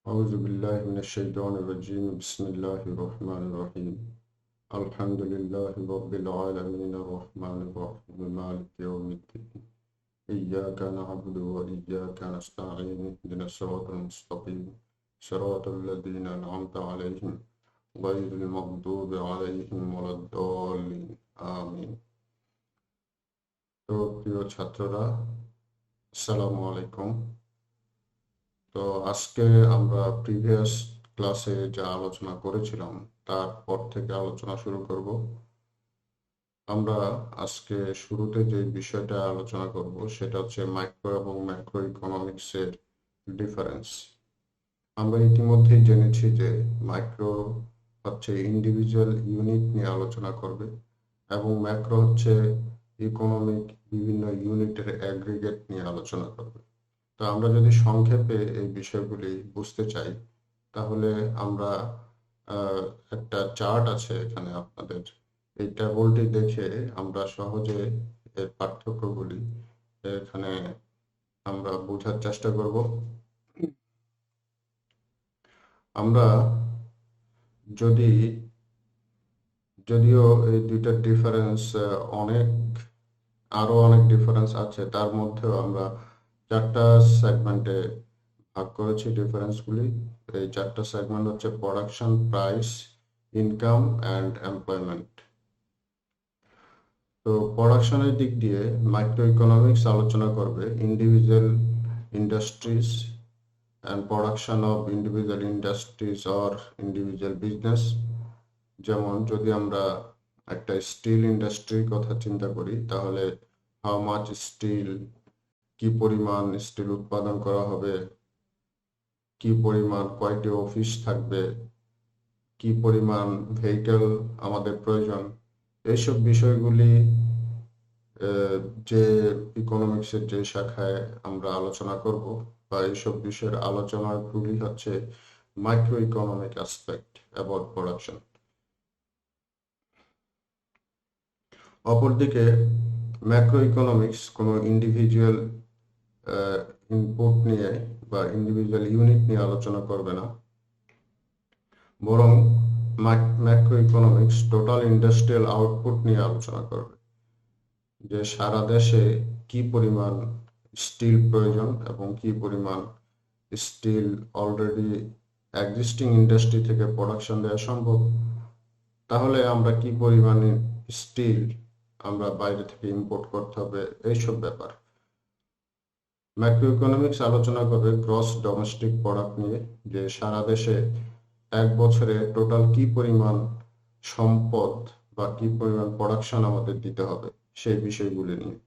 أعوذ بالله من الشيطان الرجيم بسم الله الرحمن الرحيم الحمد لله رب العالمين الرحمن الرحيم مالك يوم الدين إياك نعبد وإياك نستعين اهدنا الصراط المستقيم صراط الذين أنعمت عليهم غير المغضوب عليهم ولا الضالين آمين। তো প্রিয় ছাত্ররা, আসসালামু আলাইকুম। তো আজকে আমরা প্রিভিয়াস ক্লাসে যা আলোচনা করেছিলাম তারপর থেকে আলোচনা শুরু করব। আমরা আজকে শুরুতে যে বিষয়টা আলোচনা করব সেটা হচ্ছে মাইক্রো এবং ম্যাক্রো ইকোনমিক্সের ডিফারেন্স। আমরা ইতিমধ্যেই জেনেছি যে মাইক্রো হচ্ছে ইন্ডিভিজুয়াল ইউনিট নিয়ে আলোচনা করবে এবং ম্যাক্রো হচ্ছে ইকোনমিক বিভিন্ন ইউনিটের অ্যাগ্রিগেট নিয়ে আলোচনা করবে। তো আমরা যদি সংক্ষেপে এই বিষয়গুলি বুঝতে চাই তাহলে আমরা একটা চার্ট আছে এখানে আপনাদের, এই টেবলটি দেখে আমরা সহজে এর পার্থক্যগুলি এখানে আমরা বোঝার চেষ্টা করব। আমরা যদি যদিও এই দুইটার ডিফারেন্স আরো অনেক ডিফারেন্স আছে, তার মধ্যেও আমরা চারটা সেগমেন্টে ভাগ করেছি ডিফারেন্সগুলি। এই চারটা সেগমেন্ট হচ্ছে production, price, income and employment. তো প্রোডাকশনের দিক দিয়ে মাইক্রো ইকোনমিক্স আলোচনা করবে individual industries and production of individual industries or individual business. যেমন যদি আমরা একটা স্টিল ইন্ডাস্ট্রির কথা চিন্তা করি তাহলে হাউ মাচ স্টিল, কি পরিমাণ স্টিল উৎপাদন করা হবে, কি পরিমাণ কয়টি অফিস থাকবে, কি পরিমাণ ভেহিকেল আমাদের প্রয়োজন, এইসব বিষয়গুলি যে ইকোনমিক্সের যে শাখায় আমরা আলোচনা করব বা এইসব বিষয়ের আলোচনাগুলি হচ্ছে micro economic aspect about production. অপরদিকে ম্যাক্রো ইকোনমিক্স কোনো ইন্ডিভিজুয়াল ইনপুট নিয়ে বা ইন্ডিভিজুয়াল ইউনিট নিয়ে আলোচনা করবে না, বরং macro economics total industrial output নিয়ে আলোচনা করবে, যে সারা দেশে কি পরিমাণ স্টিল প্রয়োজন এবং কি পরিমাণ স্টিল অলরেডি এক্সিস্টিং ইন্ডাস্ট্রি থেকে প্রোডাকশন দেওয়া সম্ভব, তাহলে আমরা কি পরিমাণে স্টিল আমরা বাইরে থেকে ইম্পোর্ট করতে হবে, এইসব ব্যাপার। ম্যাক্রো ইকোনমিক্স আলোচনা করবে গ্রস ডোমেস্টিক প্রোডাক্ট নিয়ে, যে সারা দেশে এক বছরে টোটাল কি পরিমাণ সম্পদ বা কি পরিমাণ প্রোডাকশন আমাদের দিতে হবে সেই বিষয়গুলি নিয়ে।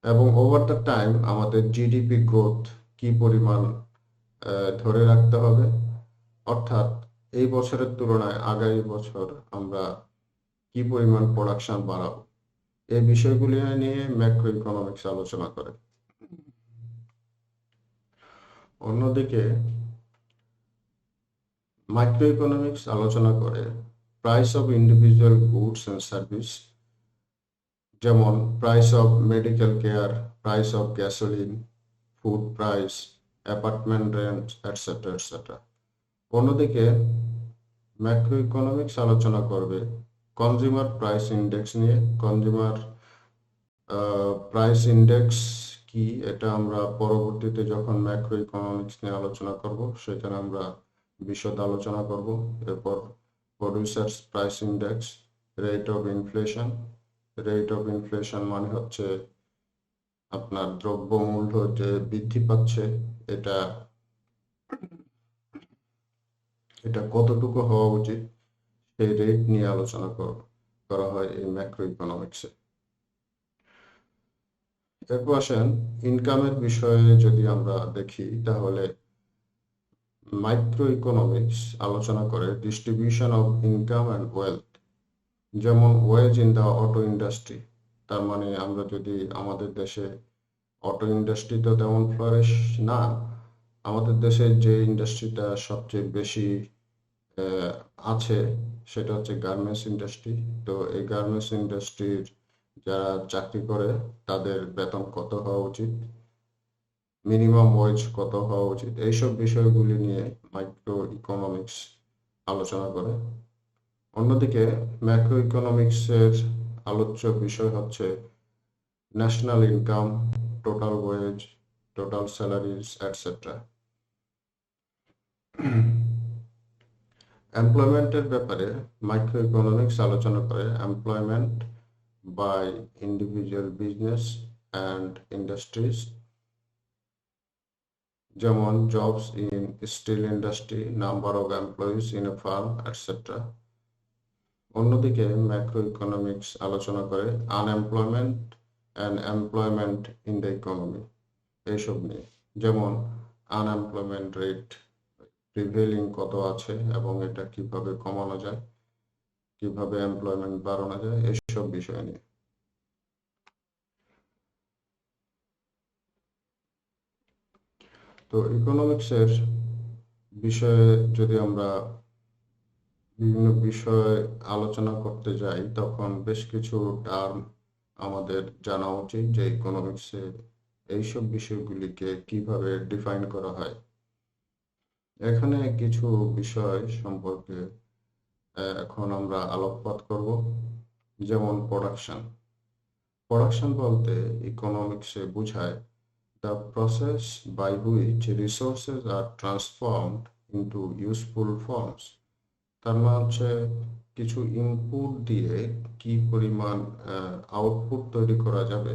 এবং ওভার দ্য টাইম আমাদের জিডিপি গ্রোথ কি পরিমাণ ধরে রাখতে হবে, অর্থাৎ এই বছরের তুলনায় আগামী বছর আমরা কি পরিমাণ প্রোডাকশন বাড়াবো, এই বিষয়গুলি নিয়ে ম্যাক্রো ইকোনমিক্স আলোচনা করে। অন্যদিকে মাইক্রো ইকোনমিক্স আলোচনা করে price of individual goods and service, যেমন price of medical care, price of gasoline, food price, apartment rent, etcetera etcetera. অন্যদিকে ম্যাক্রো ইকোনমিক্স আলোচনা করবে কনজিউমার প্রাইস ইন্ডেক্স নিয়ে। কনজিউমার প্রাইস ইন্ডেক্স কি, এটা আমরা পরবর্তীতে যখন ম্যাক্রো ইকোনমিক্স নিয়ে আলোচনা করব সেখানে আমরা বিশদ আলোচনা করব। এরপর producers price index, rate of inflation. Rate of inflation মানে হচ্ছে আপনার দ্রব্যমূল্য যে বৃদ্ধি পাচ্ছে এটা এটা কতটুকু হওয়া উচিত, সেই রেট নিয়ে আলোচনা করা হয় এই ম্যাক্রো ইকোনমিক্সে। এরপর আসেন ইনকামের বিষয়ে যদি আমরা দেখি তাহলে মাইক্রো ইকোনমিক্স আলোচনা করে distribution of income and wealth. যেমন wage in the auto industry, তার মানে আমরা যদি আমাদের দেশে অটো ইন্ডাস্ট্রি তো তেমন ফ্লারিশ না, আমাদের দেশে যে ইন্ডাস্ট্রিটা সবচেয়ে বেশি আছে সেটা হচ্ছে গার্মেন্টস ইন্ডাস্ট্রি। তো এই গার্মেন্টস ইন্ডাস্ট্রির যারা চাকরি করে তাদের বেতন কত হওয়া উচিত, মিনিমাম ওয়েজ কত হওয়া উচিত, এইসব বিষয়গুলি নিয়ে মাইক্রো ইকোনমিক্স আলোচনা করে। অন্যদিকে ম্যাক্রো ইকোনমিক্সের আলোচ্য বিষয় হচ্ছে national income, total wage, total salaries, etcetera. এমপ্লয়মেন্টের ব্যাপারে মাইক্রো ইকোনমিক্স আলোচনা করে employment by individual business and industries, যেমন jobs in steel industry, number of employees in a firm, etcetera. অন্যদিকে ম্যাক্রো ইকোনমিক্স আলোচনা করে unemployment and employment in the economy, এইসব নিয়ে, যেমন আনএমপ্লয়মেন্ট রেট প্রিভেলিং কত আছে এবং এটা কিভাবে কমানো যায়, কিভাবে এমপ্লয়মেন্ট বাড়ানো যায়, এইসব বিষয় নিয়ে। তো ইকোনমিক্সের বিষয়ে যদি আমরা বিভিন্ন বিষয় আলোচনা করতে যাই, তখন বেশ কিছু টার্ম আমাদের জানা উচিত যে ইকোনমিক্সে এইসব বিষয়গুলিকে কিভাবে ডিফাইন করা হয়। এখানে কিছু বিষয় সম্পর্কে এখন আমরা আলোকপাত করব, যেমন প্রোডাকশন। প্রোডাকশন বলতে ইকোনমিক্সে বোঝায় the process by which resources are transformed into useful forms। তার মানে হচ্ছে কিছু ইনপুট দিয়ে কি পরিমাণ আউটপুট তৈরি করা যাবে,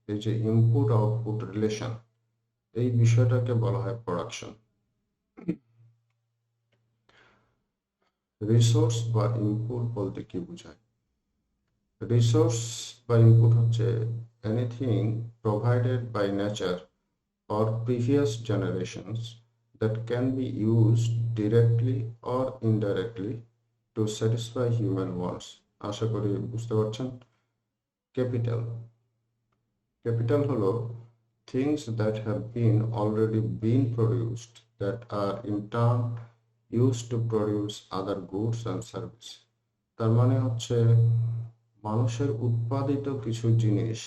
এই যে ইনপুট আউটপুট রিলেশন, এই বিষয়টাকে বলা হয় প্রোডাকশন। রিসোর্স বা ইনপুট বলতে কি বোঝায়? রিসোর্স বা ইনপুট হচ্ছে anything provided by nature or previous generations that can be used directly or indirectly to satisfy human wants। আশা করি বুঝতে পারছেন। ক্যাপিটাল, ক্যাপিটাল হলো things that have been already been produced that are in turn used to produce other goods and service। তার মানে হচ্ছে মানুষের উৎপাদিত কিছু জিনিস,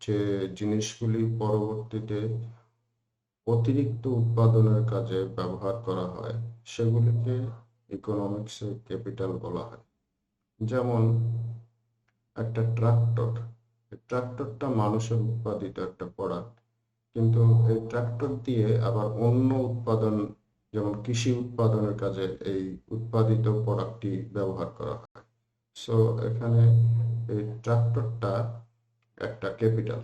যে জিনিসগুলি পরবর্তীতে অতিরিক্ত উৎপাদনের কাজে ব্যবহার করা হয়, সেগুলিকে ইকোনমিক্সে ক্যাপিটাল বলা হয়। যেমন একটা ট্রাক্টর, ট্রাক্টরটা মানুষের উৎপাদিত একটা প্রোডাক্ট, কিন্তু এই ট্রাক্টর দিয়ে আবার অন্য উৎপাদন, যেমন কৃষি উৎপাদনের কাজে এই উৎপাদিত প্রোডাক্টটি ব্যবহার করা হয়। সো এখানে এই ট্রাক্টরটা একটা ক্যাপিটাল।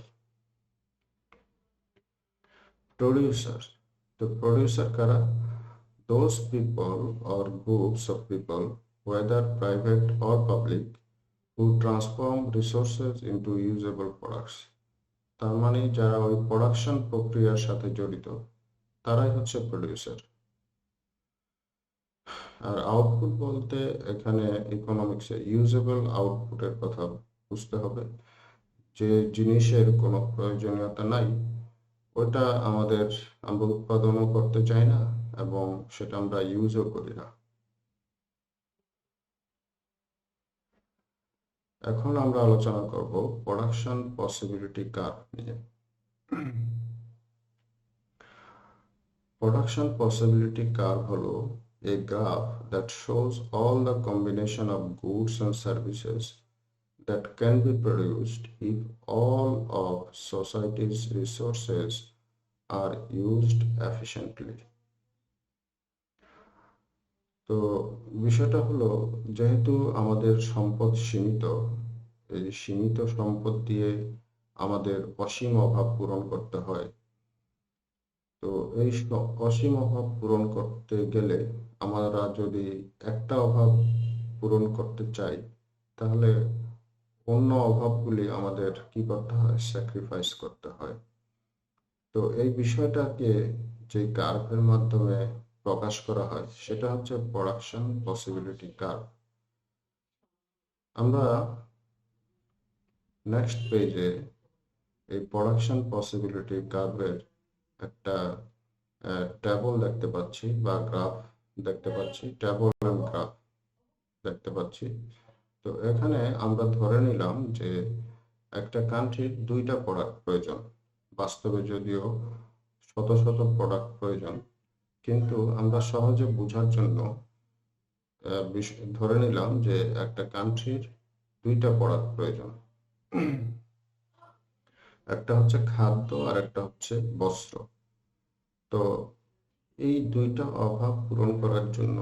প্রডিউসার, তো প্রডিউসার কারা? those people or groups of people, whether private or public, who transform resources into usable products। তার মানে যারা ওই প্রোডাকশন প্রক্রিয়ার সাথে জড়িত, তারাই হচ্ছে প্রডিউসার। আর আউটপুট বলতে এখানে ইকোনমিক্সে ইউজেবল আউটপুটের কথা বুঝতে হবে। যে জিনিসের কোনো প্রয়োজনীয়তা নাই, ওটা আমরা উৎপাদনও করতে চাই না এবং সেটা আমরা ইউজও করি না। এখন আমরা আলোচনা করব প্রোডাকশন পসিবিলিটি কার্ভ নিয়ে। প্রোডাকশন পসিবিলিটি কার্ভ হলো a graph that shows all the combination of goods and services that can be produced if all of society's resources are used efficiently। তো বিষয়টা হলো, যেহেতু আমাদের সম্পদ সীমিত, এই সীমিত সম্পদ দিয়ে আমাদের অসীম অভাব পূরণ করতে হয়। তো এই অসীম অভাব পূরণ করতে গেলে আমরা যদি একটা অভাব পূরণ করতে চাই, তাহলে অন্য অভাবগুলি আমাদের কি করতে হয়? স্যাক্রিফাইস করতে হয়। তো এই বিষয়টাকে যে কার্ভের মাধ্যমে প্রকাশ করা হয়, সেটা হচ্ছে প্রোডাকশন পসিবিলিটি কার্ভ। আমরা নেক্সট পেজে এই প্রোডাকশন পসিবিলিটি কার্ভের একটা টেবল দেখতে পাচ্ছি বা গ্রাফ দেখতে পাচ্ছি, টেবল এন্ড গ্রাফ দেখতে পাচ্ছি। তো এখানে আমরা ধরে নিলাম যে একটা কান্ট্রির দুইটা প্রোডাক্ট প্রয়োজন। বাস্তবে যদিও শত শত প্রোডাক্ট প্রয়োজন, কিন্তু আমরা সহজে বোঝার জন্য ধরে নিলাম যে একটা কান্ট্রির দুইটা প্রোডাক্ট প্রয়োজন। একটা হচ্ছে খাদ্য আর একটা হচ্ছে বস্ত্র। তো এই দুইটা অভাব পূরণ করার জন্য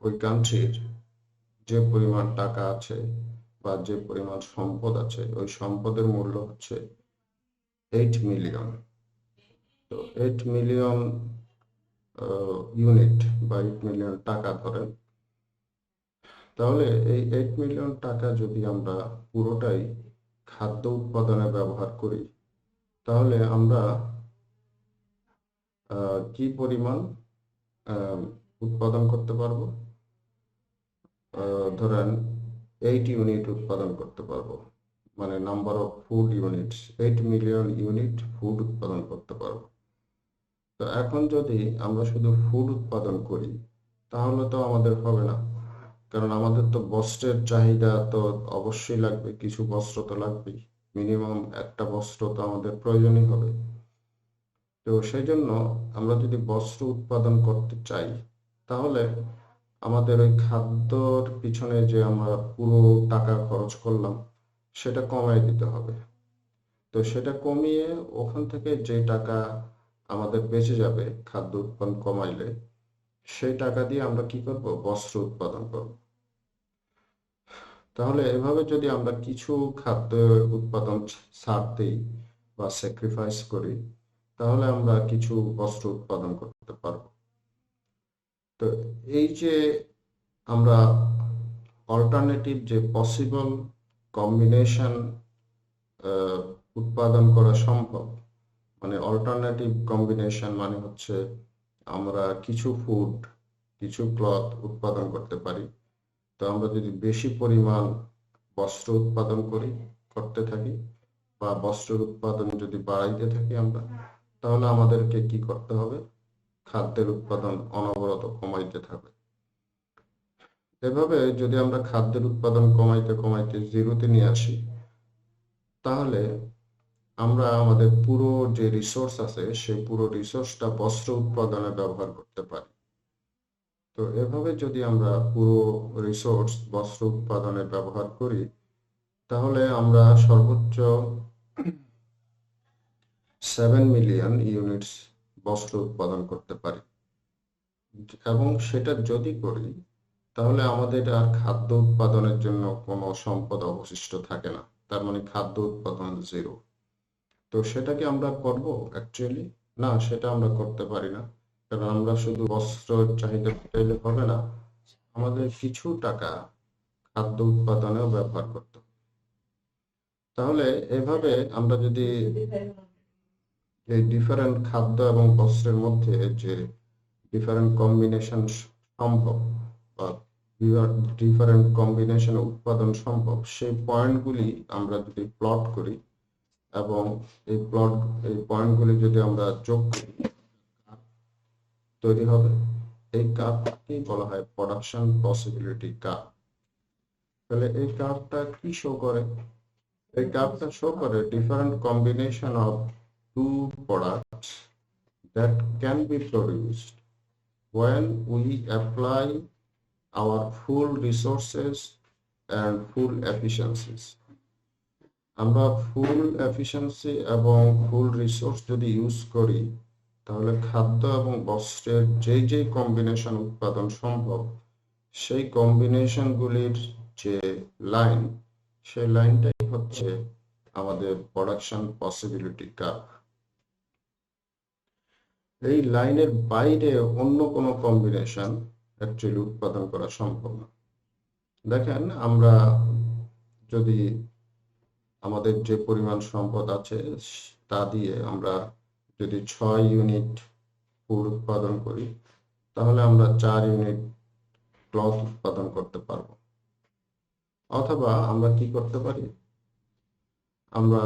ওই কান্ট্রির যে পরিমাণ টাকা আছে বা যে পরিমাণ সম্পদ আছে, ওই সম্পদের মূল্য হচ্ছে 8 মিলিয়ন। তো 8 মিলিয়ন ইউনিট বা 8 মিলিয়ন টাকা ধরেন। তাহলে এই 8 মিলিয়ন টাকা যদি আমরা পুরোটাই খাদ্য উৎপাদনে ব্যবহার করি, তাহলে আমরা কি পরিমাণ উৎপাদন করতে পারবো? ধরেন 8 ইউনিট উৎপাদন করতে পারবো, মানে number of food units, 8 million unit food উৎপাদন করতে পারবো। তো এখন যদি আমরা শুধু ফুড উৎপাদন করি, তাহলে তো আমাদের হবে না, কারণ আমাদের তো বস্ত্রের চাহিদা তো অবশ্যই লাগবে, কিছু বস্ত্র তো লাগবেই, মিনিমাম একটা বস্ত্র তো আমাদের প্রয়োজনই হবে। তো সেই জন্য আমরা যদি বস্ত্র উৎপাদন করতে চাই, তাহলে আমাদের ওই খাদ্যর পিছনে যে আমরা পুরো টাকা খরচ করলাম, সেটা কমায় দিতে হবে। তো সেটা কমিয়ে ওখান থেকে যে টাকা আমাদের বেঁচে যাবে খাদ্য উৎপাদন কমাইলে, সেই টাকা দিয়ে আমরা কি করব? বস্ত্র উৎপাদন করব। তাহলে এভাবে যদি আমরা কিছু খাদ্য উৎপাদন ছাড় দিই বা স্যাক্রিফাইস করি, তাহলে আমরা কিছু বস্ত্র উৎপাদন করতে পারব। তো এই যে আমরা অল্টারনেটিভ যে পসিবল কম্বিনেশন উৎপাদন করা সম্ভব, মানে অল্টারনেটিভ কম্বিনেশন মানে হচ্ছে আমরা কিছু ফুড, কিছু ক্লথ উৎপাদন করতে পারি। তো আমরা যদি বেশি পরিমাণ বস্ত্র উৎপাদন করতে থাকি বা বস্ত্রের উৎপাদন যদি বাড়াইতে থাকি আমরা, তাহলে আমাদেরকে কি করতে হবে? খাদ্যের উৎপাদন অনবরত কমাইতে থাকবে। এভাবে যদি আমরা খাদ্যের উৎপাদন কমাইতে কমাইতে জিরোতে নিয়ে আসি, তাহলে আমরা আমাদের পুরো যে রিসোর্স আছে সেই পুরো রিসোর্সটা বস্ত্র উৎপাদনে ব্যবহার করতে পারি। তো এভাবে যদি আমরা পুরো রিসোর্স বস্ত্র উৎপাদনে ব্যবহার করি, তাহলে আমরা সর্বোচ্চ 7 মিলিয়ন ইউনিটস বস্ত্র উৎপাদন করতে পারি। এবং সেটা যদি করি, তাহলে আমাদের আর খাদ্য উৎপাদনের জন্য কোনো সম্পদ অবশিষ্ট থাকে না, তার মানে খাদ্য উৎপাদন জিরো। তো সেটা কি আমরা করব অ্যাকচুয়ালি? না, সেটা আমরা করতে পারি না, কারণ আমরা শুধু বস্ত্র চাহিদা মেটাইলে হবে না, আমাদের কিছু টাকা খাদ্য উৎপাদনেও ব্যবহার করতে হবে। তাহলে এভাবে আমরা যদি এই ডিফারেন্ট খাদ্য এবং বস্ত্রের মধ্যে যে ডিফারেন্ট কম্বিনেশন সম্ভব বা ডিফারেন্ট কম্বিনেশন উৎপাদন সম্ভব, সেই পয়েন্টগুলি আমরা যদি প্লট করি এবং এই পয়েন্টগুলি যদি আমরা যোগ করি, তৈরি হবে। এই কার্ভকে বলা হয় প্রোডাকশন পসিবিলিটি কার্ভ। তাহলে এই কার্ভটা কি শো করে? এই কার্ভটা শো করে different combination of two products that can be produced when we apply our full resources and full efficiencies. আমরা ফুল এফিসিয়েন্সি এবং ফুল রিসোর্স যদি ইউজ করি, তাহলে খাদ্য এবং বস্ত্রের যেই কম্বিনেশন উৎপাদন সম্ভব, সেই কম্বিনেশনগুলির যে লাইন, সেই লাইনটাই হচ্ছে আমাদের প্রোডাকশন পসিবিলিটি কার্ভ। এই লাইনের বাইরে অন্য কোনো কম্বিনেশন অ্যাকচুয়ালি উৎপাদন করা সম্ভব না। দেখেন, আমরা যদি আমাদের যে পরিমাণ সম্পদ আছে তা দিয়ে আমরা যদি 6 ইউনিট ফুড উৎপাদন করি, তাহলে আমরা 4 ইউনিট ক্লথ উৎপাদন করতে পারবো। অথবা আমরা কি করতে পারি? আমরা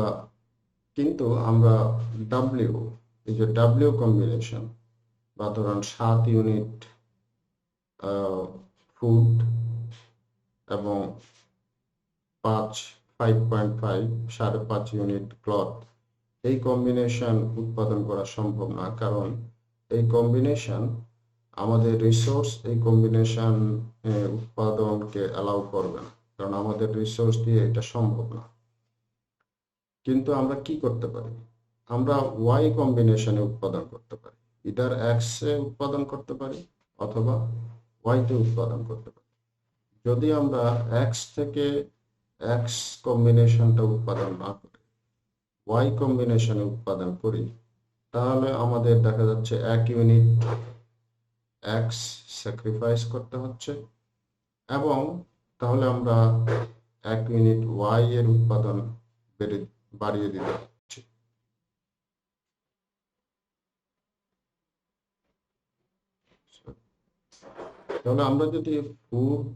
এই যে ডাব্লিউ কম্বিনেশন, বা ধরুন 7 ইউনিট ফুড এবং 5.5 ইউনিট ক্লথ, এই কম্বিনেশন উৎপাদন করা সম্ভব না, কারণ এই কম্বিনেশন আমাদের রিসোর্স এই কম্বিনেশন উৎপাদনকে অ্যালাউ করবে না, কারণ আমাদের রিসোর্স দিয়ে এটা সম্ভব না। কিন্তু আমরা কি করতে পারি? আমরা ওয়াই কম্বিনেশনে উৎপাদন করতে পারি, ইদার এক্স এ উৎপাদন করতে পারি অথবা ওয়াই তে উৎপাদন করতে পারি। যদি আমরা এক্স থেকে এক্স কম্বিনেশনটা উৎপাদন না করে ওয়াই কম্বিনেশনে উৎপাদন করি, তাহলে আমাদের দেখা যাচ্ছে 1 ইউনিট এক্স স্যাক্রিফাইস করতে হচ্ছে, এবং তাহলে আমরা 1 ইউনিট ওয়াই এর উৎপাদন বাড়িয়ে দিতে হচ্ছে। তাহলে আমরা যদি ফুড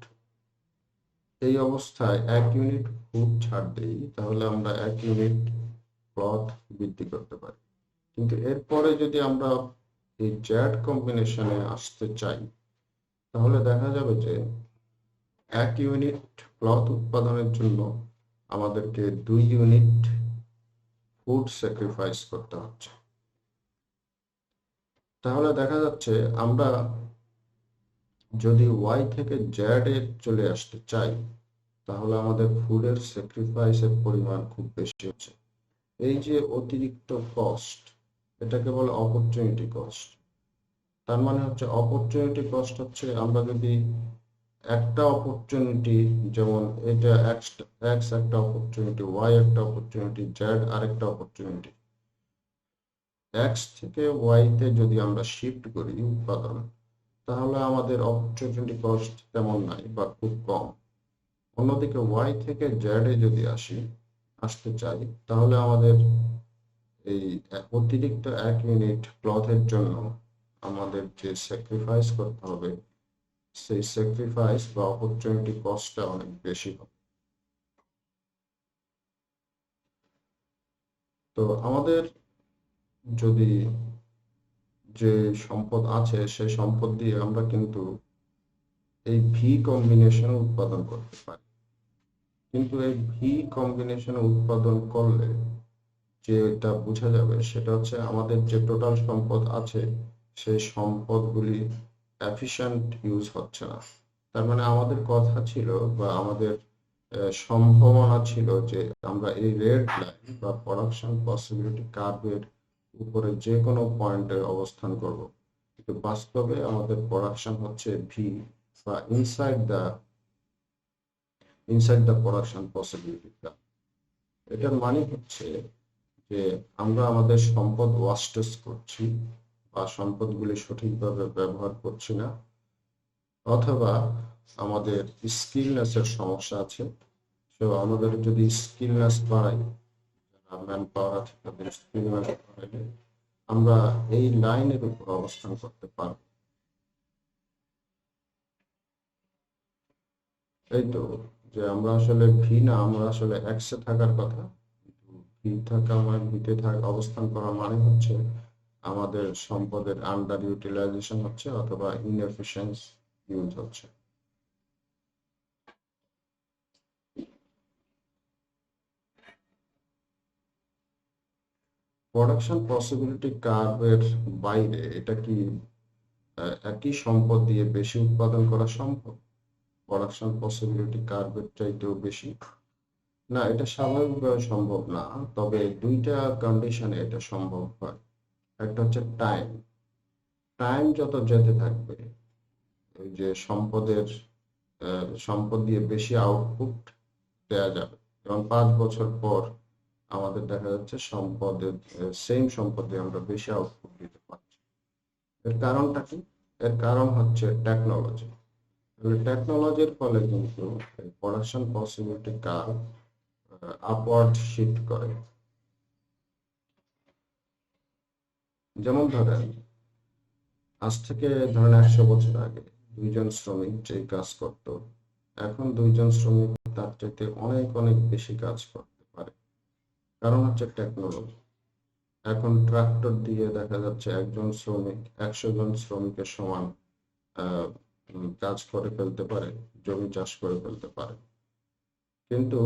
এই অবস্থায় 1 ইউনিট ফুড ছাড় দিই, তাহলে আমরা 1 ইউনিট ক্লথ বৃদ্ধি করতে পারি। কিন্তু এরপরে যদি আমরা এই জ্যাড কম্বিনেশনে আসতে চাই, তাহলে দেখা যাবে যে 1 ইউনিট ক্লথ উৎপাদনের জন্য আমাদেরকে 2 ইউনিট ফুড স্যাক্রিফাইস করতে হচ্ছে। তাহলে দেখা যাচ্ছে আমরা যদি ওয়াই থেকে জ্যাড এ চলে আসতে চাই, তাহলে আমাদের ফুডের স্যাক্রিফাইসের পরিমাণ খুব বেশি হচ্ছে। এই যে অতিরিক্ত কস্ট, এটাকে বলে অপরচুনিটি কস্ট। তার মানে হচ্ছে অপরচুনিটি কস্ট হচ্ছে আমরা যদি একটা অপরচুনিটি, যেমন এটা এক্স একটা অপরচুনিটি, ওয়াই একটা অপরচুনিটি, জেড আরেকটা অপরচুনিটি, এক্স থেকে ওয়াই তে যদি আমরা শিফট করি উৎপাদন, তাহলে আমাদের অপরচুনিটি কস্ট তেমন নাই বা খুব কম। অন্যদিকে ওয়াই থেকে জেড এ যদি আসতে চাই, তাহলে আমাদের এই অতিরিক্ত 1 ইউনিট ক্লথের জন্য আমাদের যে স্যাক্রিফাইস করতে হবে, সেই স্যাক্রিফাইস বা অপরচুনিটি কস্টটা অনেক বেশি হবে। তো আমাদের যদি যে সম্পদ আছে সেই সম্পদ দিয়ে আমরা কিন্তু এই ভি কম্বিনেশন উৎপাদন করতে পারি। কিন্তু এই ভি কম্বিনেশন উৎপাদন করলে যেটা বোঝা যাবে সেটা হচ্ছে আমাদের যে টোটাল সম্পদ আছে সেই সম্পদগুলি এফিশিয়েন্ট ইউজ হচ্ছে না। তার মানে আমাদের কথা ছিল বা আমাদের সম্ভাবনা ছিল যে আমরা এই রেড লাইন বা প্রোডাকশন পসিবিলিটি কার্ভের উপরে যে কোনো পয়েন্টে অবস্থান করব, কিন্তু বাস্তবে আমাদের প্রোডাকশন হচ্ছে ভি বা inside the production possibility curve. এটার মানে হচ্ছে যে আমরা আমাদের সম্পদ ওয়াস্টেজ করছি বা সম্পদগুলি সঠিকভাবে ব্যবহার করছি না, অথবা আমাদের স্কিলনেসের সমস্যা আছে। তো আমাদের যদি স্কিলনেস বাড়াই, ম্যান পাওয়ার আছে তাদের স্কিলনেস বাড়াইলে আমরা এই লাইনের উপর অবস্থান করতে পারব। এই তো, যে আমরা আসলে ভি না, আমরা আসলে এক্সে থাকার কথা। ভি থাকা মানে ভিতে থাকা অবস্থান করা মানে হচ্ছে আমাদের সম্পদের আন্ডার ইউটিলাইজেশন হচ্ছে অথবা ইনএফিশিয়েন্স ইউজ হচ্ছে। প্রোডাকশন পসিবিলিটি কার্ভের বাইরে এটা কি একই সম্পদ দিয়ে বেশি উৎপাদন করা সম্ভব? প্রোডাকশন পসিবিলিটি কার্ভের চাইতেও বেশি? না, এটা স্বাভাবিকভাবে সম্ভব না। তবে দুইটা কন্ডিশনে এটা সম্ভব হয়। একটা হচ্ছে টাইম। টাইম যত যেতে থাকবে, ওই যে সম্পদ দিয়ে বেশি আউটপুট দেয়া যাবে। এবং 5 বছর পর আমাদের দেখা যাচ্ছে সেম সম্পদ দিয়ে আমরা বেশি আউটপুট দিতে পারছি। এর কারণটা কি? এর কারণ হচ্ছে টেকনোলজি। টেকনোলজির ফলে কিন্তু production possibility curve upward shift করে। যেমন ধরেন, আজ থেকে ধরেন 100 বছর আগে দুইজন শ্রমিক যে কাজ করত, এখন দুইজন শ্রমিক তার চাইতে অনেক অনেক বেশি কাজ করতে পারে। কারণ হচ্ছে টেকনোলজি। এখন ট্রাক্টর দিয়ে দেখা যাচ্ছে একজন শ্রমিক 100 জন শ্রমিকের সমান কাজ করে ফেলতে পারে, জমি চাষ করে ফেলতে পারে। কিন্তু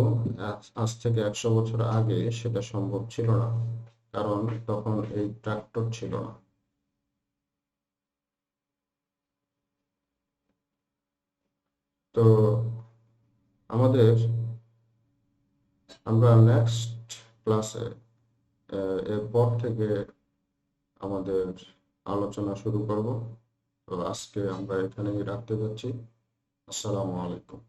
আজ থেকে 100 বছর আগে সেটা সম্ভব ছিল না। কারণ তখন এই ট্রাক্টর ছিল না। তো আমাদের আমরা নেক্সট ক্লাসে এরপর থেকে আমাদের আলোচনা শুরু করব। তো আজকে আমরা এখানেই রাখতে যাচ্ছি। আসসালামু আলাইকুম।